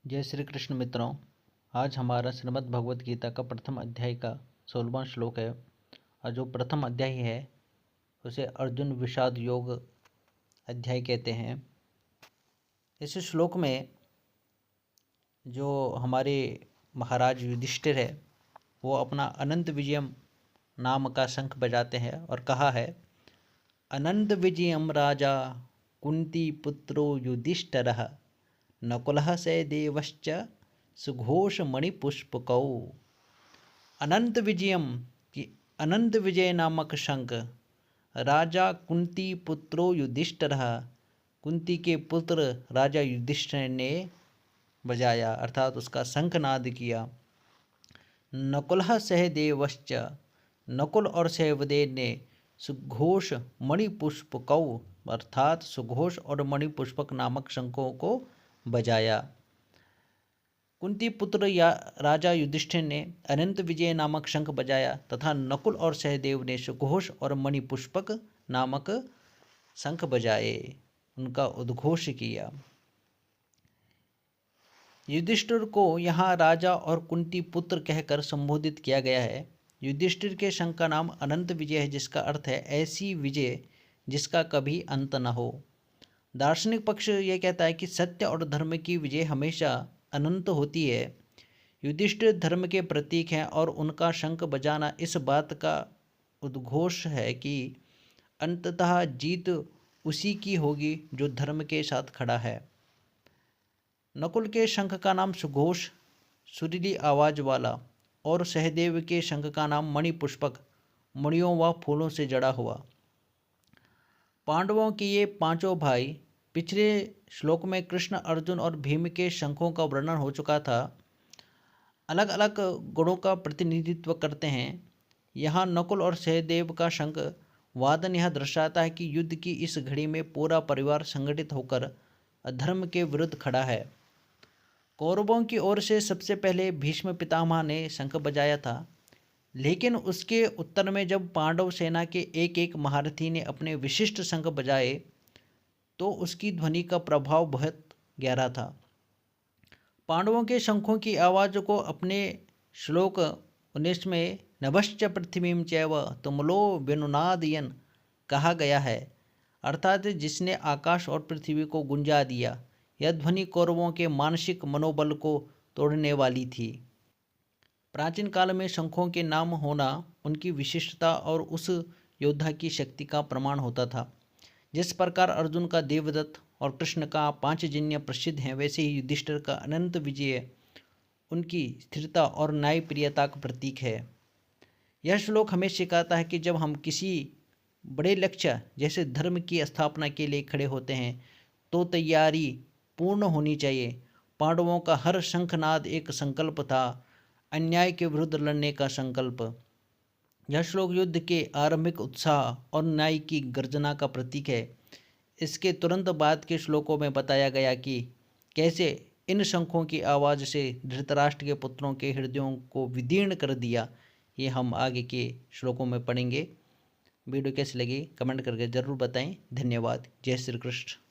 जय श्री कृष्ण मित्रों। आज हमारा श्रीमद् भगवद गीता का प्रथम अध्याय का 16वां श्लोक है। और जो प्रथम अध्याय है उसे अर्जुन विषाद योग अध्याय कहते हैं। इस श्लोक में जो हमारे महाराज युधिष्ठिर है वो अपना अनंत विजयम नाम का शंख बजाते हैं और कहा है, अनंत विजयम राजा कुंती पुत्रो युधिष्ठिरः नकुलः सहदेवश्च सुघोष मणिपुष्पकौ। अनंत विजयम की अनंत विजय नामक शंख राजा कुंती पुत्रो युधिष्ठिरः, कुंती के पुत्र राजा युधिष्ठिर ने बजाया अर्थात उसका शंखनाद किया। नकुलः सहदेवश्च, नकुल और सहदेव ने सुघोष मणिपुष्पकौ अर्थात सुघोष और मणिपुष्पक नामक शंखों को बजाया। कुंती पुत्र या राजा युधिष्ठिर ने अनंत विजय नामक शंख बजाया तथा नकुल और सहदेव ने सुघोष और मणिपुष्पक नामक शंख बजाए, उनका उद्घोष किया। युधिष्ठिर को यहाँ राजा और कुंती पुत्र कहकर संबोधित किया गया है। युधिष्ठिर के शंख का नाम अनंत विजय है, जिसका अर्थ है ऐसी विजय जिसका कभी अंत न हो। दार्शनिक पक्ष ये कहता है कि सत्य और धर्म की विजय हमेशा अनंत होती है। युधिष्ठिर धर्म के प्रतीक हैं और उनका शंख बजाना इस बात का उद्घोष है कि अंततः जीत उसी की होगी जो धर्म के साथ खड़ा है। नकुल के शंख का नाम सुघोष सुरीली आवाज वाला और सहदेव के शंख का नाम मणिपुष्पक मणियों व फूलों से जड़ा हुआ। पांडवों के ये पांचों भाई, पिछले श्लोक में कृष्ण अर्जुन और भीम के शंखों का वर्णन हो चुका था, अलग अलग गुणों का प्रतिनिधित्व करते हैं। यहाँ नकुल और सहदेव का शंख वादन यह दर्शाता है कि युद्ध की इस घड़ी में पूरा परिवार संगठित होकर अधर्म के विरुद्ध खड़ा है। कौरवों की ओर से सबसे पहले भीष्म पितामह ने शंख बजाया था, लेकिन उसके उत्तर में जब पांडव सेना के एक एक महारथी ने अपने विशिष्ट शंख बजाए तो उसकी ध्वनि का प्रभाव बहुत गहरा था। पांडवों के शंखों की आवाज़ को अपने श्लोक 19 में नभश्च पृथ्वीं चैव तुमलो विनुनादयन कहा गया है, अर्थात जिसने आकाश और पृथ्वी को गुंजा दिया। यह ध्वनि कौरवों के मानसिक मनोबल को तोड़ने वाली थी। प्राचीन काल में शंखों के नाम होना उनकी विशिष्टता और उस योद्धा की शक्ति का प्रमाण होता था। जिस प्रकार अर्जुन का देवदत्त और कृष्ण का पांचजन्य प्रसिद्ध हैं, वैसे ही युधिष्ठिर का अनंत विजय उनकी स्थिरता और न्यायप्रियता का प्रतीक है। यह श्लोक हमें सिखाता है कि जब हम किसी बड़े लक्ष्य जैसे धर्म की स्थापना के लिए खड़े होते हैं तो तैयारी पूर्ण होनी चाहिए। पांडवों का हर शंखनाद एक संकल्प था, अन्याय के विरुद्ध लड़ने का संकल्प। यह श्लोक युद्ध के आरंभिक उत्साह और न्याय की गर्जना का प्रतीक है। इसके तुरंत बाद के श्लोकों में बताया गया कि कैसे इन शंखों की आवाज़ से धृतराष्ट्र के पुत्रों के हृदयों को विदीर्ण कर दिया। ये हम आगे के श्लोकों में पढ़ेंगे। वीडियो कैसी लगी कमेंट करके ज़रूर बताएं। धन्यवाद। जय श्री कृष्ण।